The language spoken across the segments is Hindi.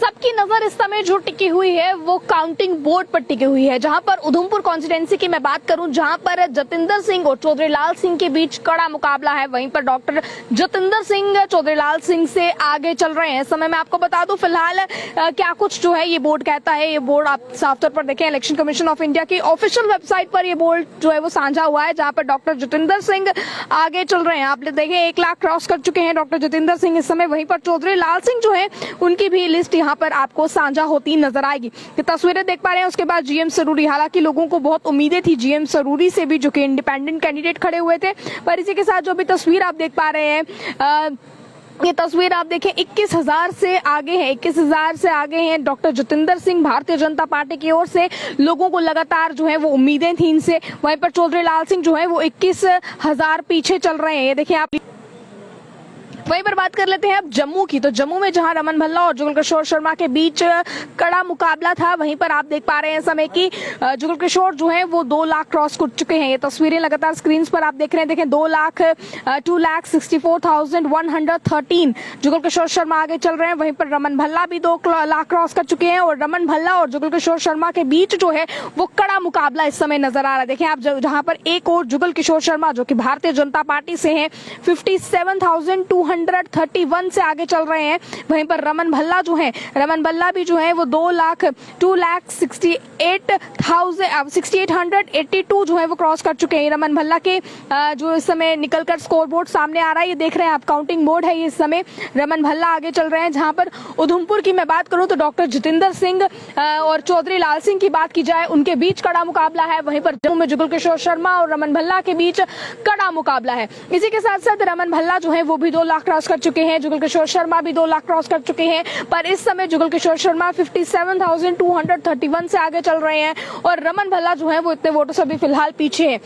सबकी नजर इस समय जो टिकी हुई है वो काउंटिंग बोर्ड पर टिकी हुई है, जहां पर उधमपुर कॉन्स्टिट्यूंसी की मैं बात करूं, जहां पर जतिंदर सिंह और चौधरी लाल सिंह के बीच कड़ा मुकाबला है। वहीं पर डॉक्टर जतिंदर सिंह चौधरी लाल सिंह से आगे चल रहे हैं। इस समय मैं आपको बता दूं फिलहाल क्या कुछ जो है ये बोर्ड कहता है। ये बोर्ड आप साफ तौर पर देखें, इलेक्शन कमीशन ऑफ इंडिया की ऑफिशियल वेबसाइट पर ये बोर्ड जो है वो साझा हुआ है, जहां पर डॉक्टर जतिंदर सिंह आगे चल रहे हैं। आप देखें 1 लाख क्रॉस कर चुके हैं डॉक्टर जतिंदर सिंह इस समय। वहीं पर चौधरी लाल सिंह जो है उनकी भी लिस्ट यहाँ पर आपको साझा होती नजर आएगी। ये तस्वीरें देख पा रहे हैं। उसके बाद जीएम सरूरी, हालांकि लोगों को बहुत उम्मीदें थी जीएम सरूरी से भी, जो कि इंडिपेंडेंट कैंडिडेट खड़े हुए थे, पर इसी के साथ जो भी तस्वीर आप देख पा रहे हैं, ये तस्वीर आप देखें 21,000 से आगे है, 21,000 से आगे हैं डॉक्टर जतिंदर सिंह। भारतीय जनता पार्टी की ओर से लोगों को लगातार जो है वो उम्मीदें थी इनसे। वहीं पर चौधरी लाल सिंह जो है वो 21,000 पीछे चल रहे हैं। ये देखिए आप। वहीं पर बात कर लेते हैं अब जम्मू की। तो जम्मू में जहां रमन भल्ला और जुगल किशोर शर्मा के बीच कड़ा मुकाबला था, वहीं पर आप देख पा रहे हैं समय की जुगल किशोर जो है वो 2 लाख क्रॉस कर चुके हैं। ये तस्वीरें लगातार स्क्रीन पर आप देख रहे हैं। देखें 2,64,113 जुगल किशोर शर्मा आगे चल रहे हैं। वहीं पर रमन भल्ला भी 2 लाख क्रॉस कर चुके हैं और रमन भल्ला और जुगल किशोर शर्मा के बीच जो है वो कड़ा मुकाबला इस समय नजर आ रहा है। देखें आप, जहां पर एक और जुगल किशोर शर्मा जो कि भारतीय जनता पार्टी से है 57,231 से आगे चल रहे हैं। वहीं पर रमन भल्ला जो है, रमन भल्ला भी जो है वो 2,68,82 जो है वो क्रॉस कर चुके हैं। रमन भल्ला के जो इस समय निकलकर स्कोर बोर्ड सामने आ रहा है, ये देख रहे हैं आप, काउंटिंग बोर्ड है ये इस समय। रमन भल्ला आगे चल रहे हैं। जहां पर उधमपुर की मैं बात करूं तो डॉक्टर जतिंदर सिंह और चौधरी लाल सिंह की बात की जाए, उनके बीच कड़ा मुकाबला है। वहीं पर जम्मू में जुगल किशोर शर्मा और रमन भल्ला के बीच कड़ा मुकाबला है। इसी के साथ साथ रमन भल्ला जो है वो भी 2 लाख क्रॉस कर चुके हैं, जुगल किशोर शर्मा भी 2 लाख क्रॉस कर चुके हैं। पर इस समय जुगल किशोर शर्मा 57,231 से आगे चल रहे हैं और रमन भल्ला जो है वो इतने वोटों से भी फिलहाल पीछे है।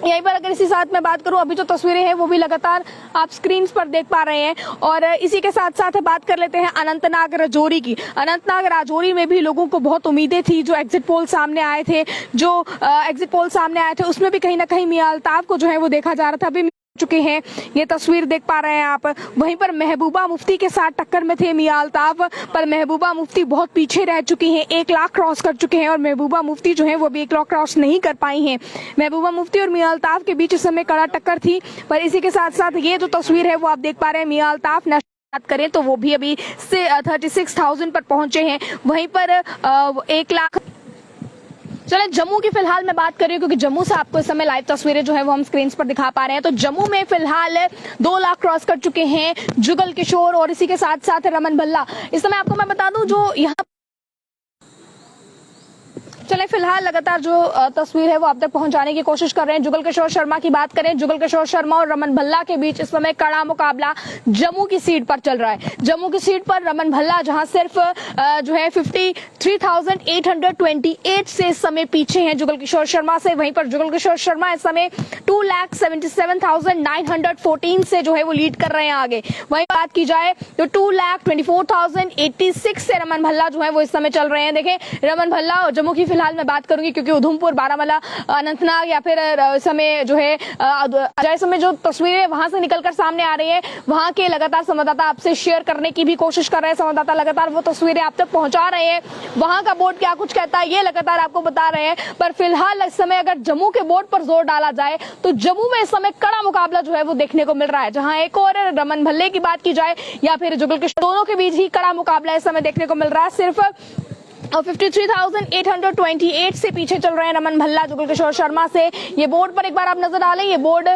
यहीं पर अगर इसी साथ मैं बात करूं, अभी जो तस्वीरें हैं वो भी लगातार आप स्क्रीन पर देख पा रहे हैं। और इसी के साथ साथ बात कर लेते हैं अनंतनाग राजौरी की। अनंतनाग राजौरी में भी लोगों को बहुत उम्मीदें थी। जो एग्जिट पोल सामने आए थे, उसमें भी कहीं ना कहीं मियां अल्ताफ को जो है वो देखा जा रहा था, अभी चुके हैं। ये तस्वीर देख पा रहे हैं आप। वहीं पर महबूबा मुफ्ती के साथ टक्कर में थे मियां अल्ताफ, पर महबूबा मुफ्ती बहुत पीछे रह चुकी हैं, 1 लाख क्रॉस कर चुके हैं और महबूबा मुफ्ती जो है वो भी 1 लाख क्रॉस नहीं कर पाई हैं। महबूबा मुफ्ती और मियां अल्ताफ के बीच इस समय कड़ा टक्कर थी। पर इसी के साथ साथ ये जो तस्वीर है वो आप देख पा रहे हैं, मियां अल्ताफ बात करें तो वो भी अभी 36,000 पर पहुंचे हैं। वहीं पर 1 लाख। चले जम्मू की फिलहाल मैं बात कर रही हूँ, क्योंकि जम्मू से आपको इस समय लाइव तस्वीरें जो है वो हम स्क्रीन पर दिखा पा रहे हैं। तो जम्मू में फिलहाल 2 लाख क्रॉस कर चुके हैं जुगल किशोर और इसी के साथ साथ रमन भल्ला। इस समय आपको मैं बता दूं जो यहाँ चले फिलहाल लगातार जो तस्वीर है वो आप तक पहुंचाने की कोशिश कर रहे हैं। जुगल किशोर शर्मा की बात करें, जुगल किशोर शर्मा और रमन भल्ला के बीच इस समय कड़ा मुकाबला जम्मू की सीट पर चल रहा है। जम्मू की सीट पर रमन भल्ला जहां सिर्फ जो है 53,828 से इस समय पीछे हैं जुगल किशोर शर्मा से। वहीं पर जुगल किशोर शर्मा इस समय 2,77,914 से जो है वो लीड कर रहे हैं आगे। वहीं बात की जाए तो 2,24,086 से रमन भल्ला जो है वो इस समय चल रहे हैं। देखें रमन भल्ला जम्मू की फिलहाल मैं बात करूंगी, क्योंकि उधमपुर, बारामूला, अनंतनाग या फिर समय जो है अजय समय जो तस्वीरें वहां से निकलकर सामने आ रही है, वहां के लगातार संवाददाता आपसे शेयर करने की भी कोशिश कर रहे हैं। संवाददाता लगातार वो तस्वीरें आप तक पहुंचा रहे हैं। वहां का बोर्ड क्या कुछ कहता है ये लगातार आपको बता रहे हैं। पर फिलहाल इस समय अगर जम्मू के बोर्ड पर जोर डाला जाए तो जम्मू में इस समय कड़ा मुकाबला जो है वो देखने को मिल रहा है। जहां एक और रमन भल्ले की बात की जाए या फिर जुगल किशोर, दोनों के बीच ही कड़ा मुकाबला इस समय देखने को मिल रहा है। सिर्फ 53,828 से पीछे चल रहे हैं रमन भल्ला जुगल किशोर शर्मा से। ये बोर्ड पर एक बार आप नजर डालें, ये बोर्ड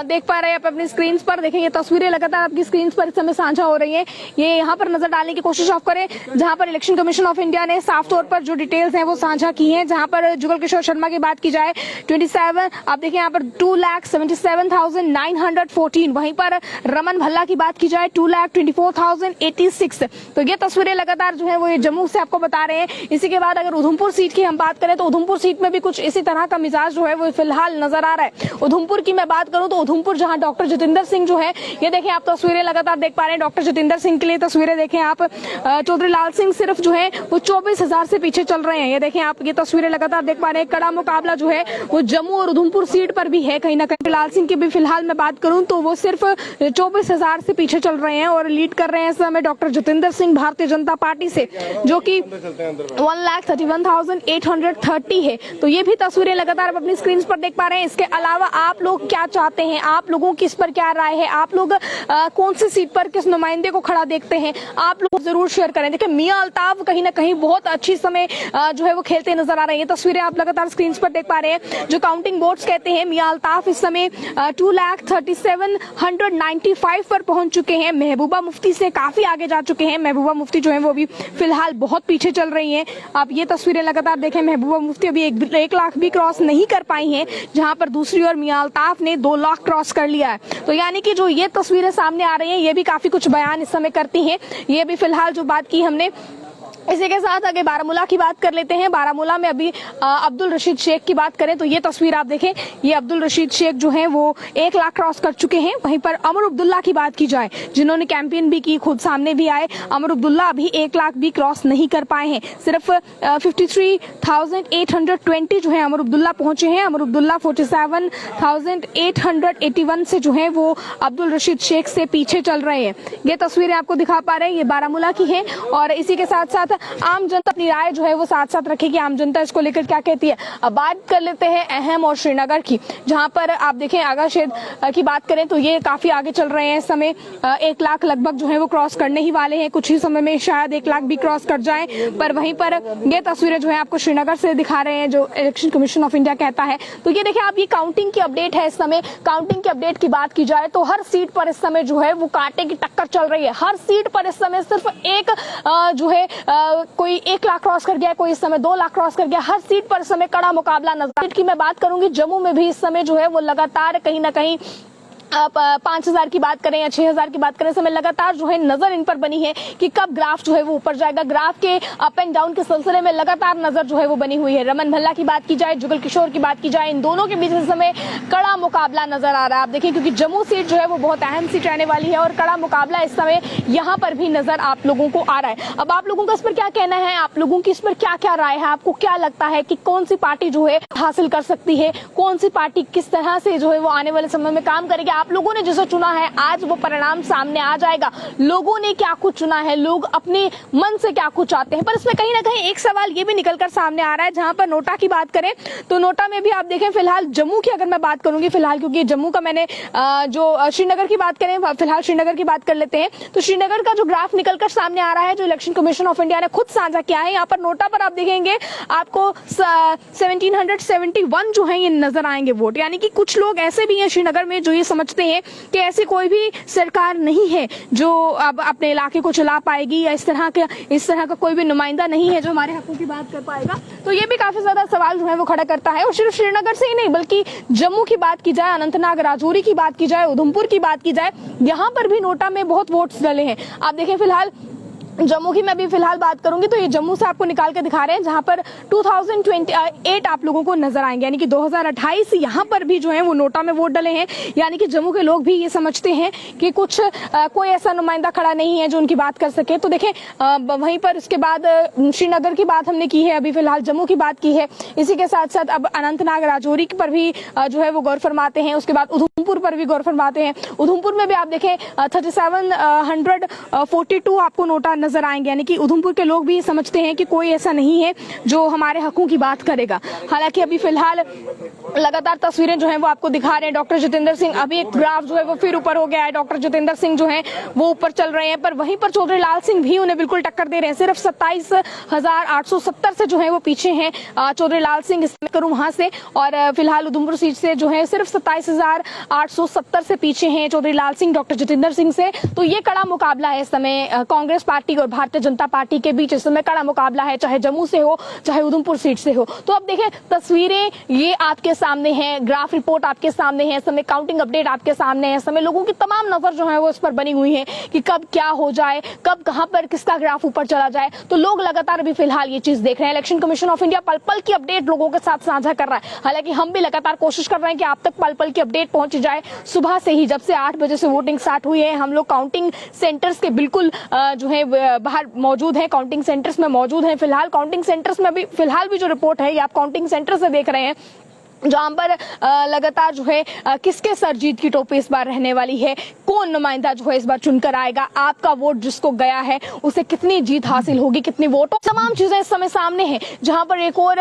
देख पा रहे हैं आप अपनी स्क्रीन पर। देखें ये तस्वीरें लगातार आपकी स्क्रीन पर इस समय साझा हो रही हैं। ये यहाँ पर नजर डालने की कोशिश आप करें, जहां पर इलेक्शन कमीशन ऑफ इंडिया ने साफ तौर पर जो डिटेल्स हैं वो साझा की हैं। जहां पर जुगल किशोर शर्मा की बात की जाए 27, आप देखें यहाँ पर 2,77,914। वहीं पर रमन भल्ला की बात की जाए 2,24,086। तो ये तस्वीरें लगातार जो है वो ये जम्मू से आपको बता रहे हैं। इसी के बाद अगर उधमपुर सीट की हम बात करें तो उधमपुर सीट में भी कुछ इसी तरह का मिजाज जो है वो फिलहाल नजर आ रहा है। उधमपुर की मैं बात करूं तो उधमपुर जहां डॉक्टर जतिंदर सिंह जो है, ये देखें आप तस्वीरें लगातार देख पा रहे हैं डॉक्टर जतिंदर सिंह के लिए तस्वीरें देखें आप। चौधरी लाल सिंह सिर्फ जो है वो 24,000 से पीछे चल रहे हैं। ये देखें आप, ये तस्वीरें लगातार देख पा रहे हैं। कड़ा मुकाबला जो है वो जम्मू और उधमपुर सीट पर भी है कहीं ना कहीं। लाल सिंह की भी फिलहाल मैं बात करूं तो वो सिर्फ 24,000 से पीछे चल रहे हैं और लीड कर रहे हैं इस समय डॉक्टर जतिंदर सिंह भारतीय जनता पार्टी से, जो कि 1,31,830 है। तो ये भी तस्वीरें लगातार आप अपनी स्क्रीन पर देख पा रहे हैं। इसके अलावा आप लोग क्या चाहते हैं, आप लोगों की इस पर क्या राय है, आप लोग कौन सी सीट पर किस नुमाइंदे को खड़ा देखते हैं, आप लोग जरूर शेयर करें। देखिए मियां अल्ताफ कहीं ना कहीं बहुत अच्छी समय जो है वो खेलते नजर आ रहे हैं। तस्वीरें आप लगातार स्क्रीन पर देख पा रहे हैं। जो काउंटिंग बोर्ड्स कहते हैं, मियां अल्ताफ इस समय 2,37,195 पर पहुंच चुके हैं। महबूबा मुफ्ती से काफी आगे जा चुके हैं। महबूबा मुफ्ती जो है वो भी फिलहाल बहुत पीछे चल रही हैं। आप ये तस्वीरें लगातार देखें, महबूबा मुफ्ती अभी 1 लाख भी क्रॉस नहीं कर पाई हैं, जहां पर दूसरी ओर मियां अल्ताफ ने 2 लाख क्रॉस कर लिया है। तो यानी कि जो ये तस्वीरें सामने आ रही हैं, ये भी काफी कुछ बयान इस समय करती हैं। ये भी फिलहाल जो बात की हमने, इसी के साथ आगे बारामूला की बात कर लेते हैं। बारामूला में अभी अब्दुल रशीद शेख की बात करें तो ये तस्वीर आप देखें, ये अब्दुल रशीद शेख जो है वो 1 लाख क्रॉस कर चुके हैं। वहीं पर अमर अब्दुल्ला की बात की जाए, जिन्होंने कैंपेन भी की, खुद सामने भी आए, अमर अब्दुल्ला अभी 1 लाख भी क्रॉस नहीं कर पाए हैं। सिर्फ 53,820 जो है अमर अब्दुल्ला पहुंचे हैं। अमर अब्दुल्ला 47,881 से जो है वो अब्दुल रशीद शेख से पीछे चल रहे हैं। ये तस्वीरें आपको दिखा पा रहे हैं, ये बारामूला की है। और इसी के साथ साथ आम जनता अपनी राय जो है वो साथ साथ रखेगी, आम जनता इसको लेकर क्या कहती है। अब बात कर लेते हैं अहम और श्रीनगर की, जहां पर आप देखें आगा क्षेत्र की बात करें तो ये काफी आगे चल रहे हैं। इस समय 1 लाख लगभग जो है वो क्रॉस करने ही वाले हैं। कुछ ही समय में शायद 1 लाख भी क्रॉस कर जाएं। पर वहीं पर ये तस्वीरें जो है आपको श्रीनगर से दिखा रहे हैं, जो इलेक्शन कमीशन ऑफ इंडिया कहता है। तो ये देखिए आप, ये काउंटिंग की अपडेट है। इस समय काउंटिंग की अपडेट की बात की जाए तो हर सीट पर इस समय जो है वो कांटे की टक्कर चल रही है। हर सीट पर इस समय सिर्फ एक जो है कोई 1 लाख क्रॉस कर गया, कोई इस समय 2 लाख क्रॉस कर गया। हर सीट पर इस समय कड़ा मुकाबला नजर। सीट की मैं बात करूंगी, जम्मू में भी इस समय जो है वो लगातार कहीं ना कहीं आप 5,000 की बात करें या 6,000 की बात करें, समय लगातार जो है नजर इन पर बनी है कि कब ग्राफ जो है वो ऊपर जाएगा। ग्राफ के अप एंड डाउन के सिलसिले में लगातार नजर जो है वो बनी हुई है। रमन भल्ला की बात की जाए, जुगल किशोर की बात की जाए, इन दोनों के बीच इस समय कड़ा मुकाबला नजर आ रहा है। आप देखिए, क्योंकि जम्मू सीट जो है वो बहुत अहम सीट रहने वाली है और कड़ा मुकाबला इस समय यहाँ पर भी नजर आप लोगों को आ रहा है। अब आप लोगों का इस पर क्या कहना है, आप लोगों की इस पर क्या क्या राय है, आपको क्या लगता है कि कौन सी पार्टी जो है हासिल कर सकती है, कौन सी पार्टी किस तरह से जो है वो आने वाले समय में काम करेगी। आप लोगों ने जिसे चुना है, आज वो परिणाम सामने आ जाएगा। लोगों ने क्या कुछ चुना है, लोग अपने मन से क्या कुछ चाहते हैं। पर इसमें कहीं ना कहीं एक सवाल ये भी निकलकर सामने आ रहा है, जहां पर नोटा की बात करें तो नोटा में भी आप देखें, फिलहाल जम्मू की अगर मैं बात करूंगी, फिलहाल क्योंकि जम्मू का मैंने जो श्रीनगर की बात करें, फिलहाल श्रीनगर की बात कर लेते हैं। तो श्रीनगर का जो ग्राफ निकलकर सामने आ रहा है, जो इलेक्शन कमीशन ऑफ इंडिया ने खुद साझा किया है, यहाँ पर नोटा पर आप देखेंगे आपको 1771 जो है ये नजर आएंगे वोट। यानी कि कुछ लोग ऐसे भी हैं श्रीनगर में जो ये समझते हैं कि ऐसी कोई भी सरकार नहीं है जो अब अपने इलाके को चला पाएगी, या इस तरह का कोई भी नुमाइंदा नहीं है जो हमारे हकों की बात कर पाएगा। तो ये भी काफी ज्यादा सवाल जो है वो खड़ा करता है। और सिर्फ श्रीनगर से ही नहीं, बल्कि जम्मू की बात की जाए, अनंतनाग राजौरी की बात की जाए, उधमपुर की बात की जाए, यहाँ पर भी नोटा में बहुत वोट्स डले हैं। आप देखें, फिलहाल जम्मू की मैं भी फिलहाल बात करूंगी तो ये जम्मू से आपको निकाल के दिखा रहे हैं, जहां पर 2028 आप लोगों को नजर आएंगे। यानी कि 2028 यहाँ पर भी जो है वो नोटा में वोट डले हैं। यानी कि जम्मू के लोग भी ये समझते हैं कि कुछ कोई ऐसा नुमाइंदा खड़ा नहीं है जो उनकी बात कर सके। तो देखें, वहीं पर उसके बाद श्रीनगर की बात हमने की है, अभी फिलहाल जम्मू की बात की है। इसी के साथ साथ अब अनंतनाग राजौरी पर भी जो है वो गौर फरमाते हैं। उसके बाद उधमपुर पर भी गौर फरमाते हैं। उधमपुर में भी आप देखें 3742 आपको नोटा नजर आएंगे। यानी कि उधमपुर के लोग भी समझते हैं कि कोई ऐसा नहीं है जो हमारे हकों की बात करेगा। हालांकि अभी फिलहाल लगातार तस्वीरें जो हैं वो आपको दिखा रहे हैं डॉक्टर जतिंदर सिंह। अभी एक ग्राफ जो है वो फिर ऊपर हो गया है, डॉक्टर जतिंदर सिंह जो हैं वो ऊपर चल रहे हैं। पर वहीं पर चौधरी लाल सिंह भी उन्हें बिल्कुल टक्कर दे रहे हैं। सिर्फ 27,870 से जो है वो पीछे हैं चौधरी लाल सिंह, करूं वहां से। और फिलहाल उधमपुर सीट से जो है सिर्फ 27,870 से पीछे हैं चौधरी लाल सिंह डॉक्टर जतिंदर सिंह से। तो ये कड़ा मुकाबला है इस समय कांग्रेस पार्टी पार्टी और भारतीय जनता पार्टी के बीच इस समय कड़ा मुकाबला है, चाहे जम्मू से हो चाहे उधमपुर सीट से हो। तो अब देखें, तस्वीरें ये आपके सामने हैं, ग्राफ रिपोर्ट आपके सामने है, समय काउंटिंग अपडेट आपके सामने है, समय लोगों की तमाम नजर जो है वो इस पर बनी हुई है कि कब क्या हो जाए, कब कहां पर किसका ग्राफ ऊपर चला जाए। तो लोग लगातार अभी फिलहाल ये चीज देख रहे हैं। इलेक्शन कमीशन ऑफ इंडिया पल पल की अपडेट लोगों के साथ साझा कर रहा है। हालांकि हम भी लगातार कोशिश कर रहे हैं कि आप तक पल पल की अपडेट पहुंच जाए। सुबह से ही, जब से 8 बजे से वोटिंग स्टार्ट हुई है, हम लोग काउंटिंग सेंटर्स के बिल्कुल जो है बाहर मौजूद है, काउंटिंग सेंटर्स में मौजूद है। फिलहाल काउंटिंग सेंटर्स में भी फिलहाल भी जो रिपोर्ट है ये आप काउंटिंग सेंटर से देख रहे हैं, जहां पर लगातार जो है किसके सर जीत की टोपी इस बार रहने वाली है, कौन नुमाइंदा जो है इस बार चुनकर आएगा, आपका वोट जिसको गया है उसे कितनी जीत हासिल होगी, कितनी वोटों, तमाम चीजें इस समय सामने हैं। जहां पर एक और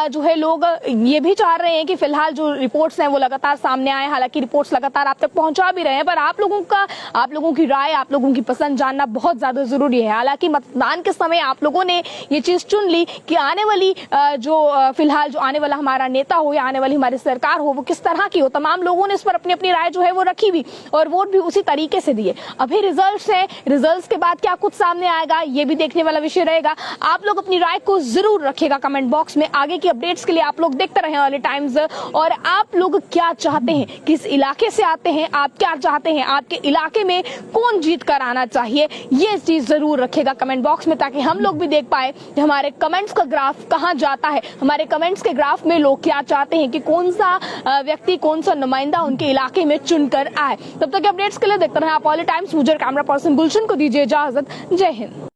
जो है लोग ये भी चाह रहे हैं कि फिलहाल जो रिपोर्ट्स हैं वो लगातार सामने आए। हालांकि रिपोर्ट्स लगातार आप तक पहुंचा भी रहे हैं, पर आप लोगों की राय, आप लोगों की पसंद जानना बहुत ज्यादा जरूरी है। हालांकि मतदान के समय आप लोगों ने ये चीज चुन ली कि आने वाली फिलहाल जो आने वाला हमारा नेता हो या आने वाली हमारी सरकार हो वो किस तरह की हो। तमाम लोगों ने इस पर अपनी अपनी राय जो है वो रखी भी और वोट भी उसी तरीके से दिए। अभी रिजल्ट्स हैं, रिजल्ट्स के बाद क्या कुछ सामने आएगा ये भी देखने वाला विषय रहेगा। आप लोग अपनी राय को जरूर रखिएगा कमेंट बॉक्स में। आगे की अपडेट्स के लिए आप लोग देखते रहे वाले टाइम्स। और आप लोग क्या चाहते हैं, किस इलाके से आते हैं, आप क्या चाहते हैं, आपके इलाके में कौन जीत कर आना चाहिए, ये चीज जरूर रखिएगा कमेंट बॉक्स में, ताकि हम लोग भी देख पाए कि हमारे कमेंट्स का ग्राफ कहां जाता है, हमारे कमेंट्स के ग्राफ में लोग क्या चाहते हैं कि कौन सा व्यक्ति, कौन सा नुमाइंदा उनके इलाके में चुनकर आए। तब तक अपडेट्स के लिए देखते रहे आप ऑल टाइम्स। मुझे कैमरा पर्सन गुलशन को दीजिए इजाजत। जय हिंद।